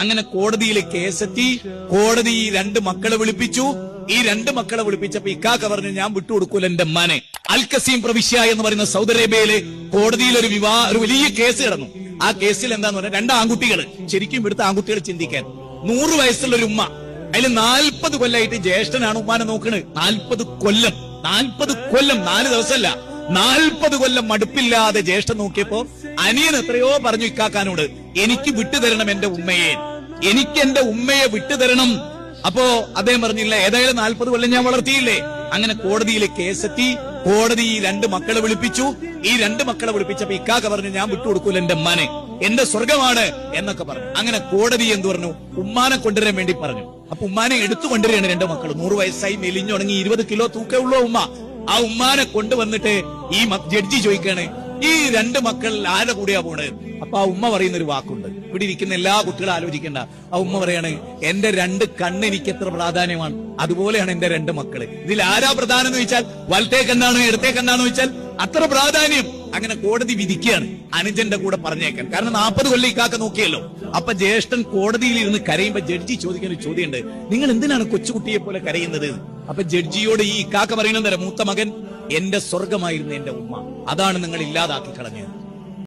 അങ്ങനെ കോടതിയിലെ കേസെത്തി. കോടതി ഈ രണ്ട് മക്കളെ വിളിപ്പിച്ചു. ഈ രണ്ട് മക്കളെ വിളിപ്പിച്ചപ്പോ ഇക്കാക്ക പറഞ്ഞു, ഞാൻ വിട്ടുകൊടുക്കൂല എന്റെ ഉമ്മാനെ. അൽ കസീം പ്രവിശ്യ എന്ന് പറയുന്ന സൗദി അറേബ്യയിലെ കോടതിയിൽ ഒരു വലിയ കേസ് കിടന്നു. ആ കേസിൽ എന്താന്ന് പറഞ്ഞാൽ, രണ്ട് ആൺകുട്ടികൾ, ശരിക്കും ഇവിടുത്തെ ആൺകുട്ടികൾ ചിന്തിക്കാൻ, 100 വയസ്സുള്ള ഒരു ഉമ്മ, അതിൽ 40 കൊല്ലമായിട്ട് ജ്യേഷ്ഠനാണ് ഉമ്മാനെ നോക്കണ്. 40 കൊല്ലം 4 ദിവസമല്ല, 40 കൊല്ലം മടുപ്പില്ലാതെ ജ്യേഷ്ഠൻ നോക്കിയപ്പോ അനിയൻ എത്രയോ പറഞ്ഞു ഇക്കാക്കാനോട്, എനിക്ക് വിട്ടുതരണം എന്റെ ഉമ്മയെ, എനിക്ക് എന്റെ ഉമ്മയെ വിട്ടുതരണം. അപ്പോ അദ്ദേഹം പറഞ്ഞില്ല, ഏതായാലും 40 കൊല്ലം ഞാൻ വളർത്തിയില്ലേ. അങ്ങനെ കോടതിയിലെ കേസെത്തി. കോടതി ഈ രണ്ട് മക്കളെ വിളിപ്പിച്ചു. ഈ രണ്ട് മക്കളെ വിളിപ്പിച്ചപ്പോ ഇക്കാക്ക പറഞ്ഞു, ഞാൻ വിട്ടുകൊടുക്കൂല എന്റെ ഉമ്മാനെ, എന്റെ സ്വർഗമാണ് എന്നൊക്കെ പറഞ്ഞു. അങ്ങനെ കോടതി എന്ത് പറഞ്ഞു, ഉമ്മാനെ കൊണ്ടുവരാൻ വേണ്ടി പറഞ്ഞു. അപ്പൊ ഉമ്മാനെ എടുത്തു കൊണ്ടുവരികയാണ് രണ്ട് മക്കൾ. 100 വയസ്സായി മെലിഞ്ഞുണങ്ങി 20 കിലോ തൂക്കമുള്ള ഉമ്മ. ആ ഉമ്മാനെ കൊണ്ടുവന്നിട്ട് ഈ ജഡ്ജി ചോദിക്കാണ്, ഈ രണ്ട് മക്കൾ ആരുടെ കൂടെയാ പോണത്? അപ്പൊ ആ ഉമ്മ പറയുന്ന ഒരു വാക്കുണ്ട്, ഇവിടെ ഇരിക്കുന്ന എല്ലാ കുട്ടികളും ആലോചിക്കണ്ട. ആ ഉമ്മ പറയാണ്, എന്റെ രണ്ട് കണ്ണ് എനിക്ക് എത്ര പ്രാധാന്യമാണ്, അതുപോലെയാണ് എന്റെ രണ്ട് മക്കള്. ഇതിൽ ആരാ പ്രധാനം എന്ന് ചോദിച്ചാൽ, വലത്തേ കണ്ണാണോ ഇടത്തേ കണ്ണാണോ ചോദിച്ചാൽ അത്ര പ്രാധാന്യം. അങ്ങനെ കോടതി വിധിക്കുകയാണ് അനുജന്റെ കൂടെ പറഞ്ഞേക്കാൻ. കാരണം 40 കൊല്ലം ഇക്കാക്ക നോക്കിയല്ലോ. അപ്പൊ ജ്യേഷ്ഠൻ കോടതിയിൽ ഇരുന്ന് കരയുമ്പോ ജഡ്ജി ചോദിക്കുന്ന ഒരു ചോദ്യമുണ്ട്, നിങ്ങൾ എന്തിനാണ് കൊച്ചുകുട്ടിയെ പോലെ കരയുന്നത്? അപ്പൊ ജഡ്ജിയോട് ഈ ഇക്കാക്ക പറയുന്നത്, മൂത്ത മകൻ, എന്റെ സ്വർഗമായിരുന്നു എന്റെ ഉമ്മ, അതാണ് നിങ്ങൾ ഇല്ലാതാക്കി കളഞ്ഞത്.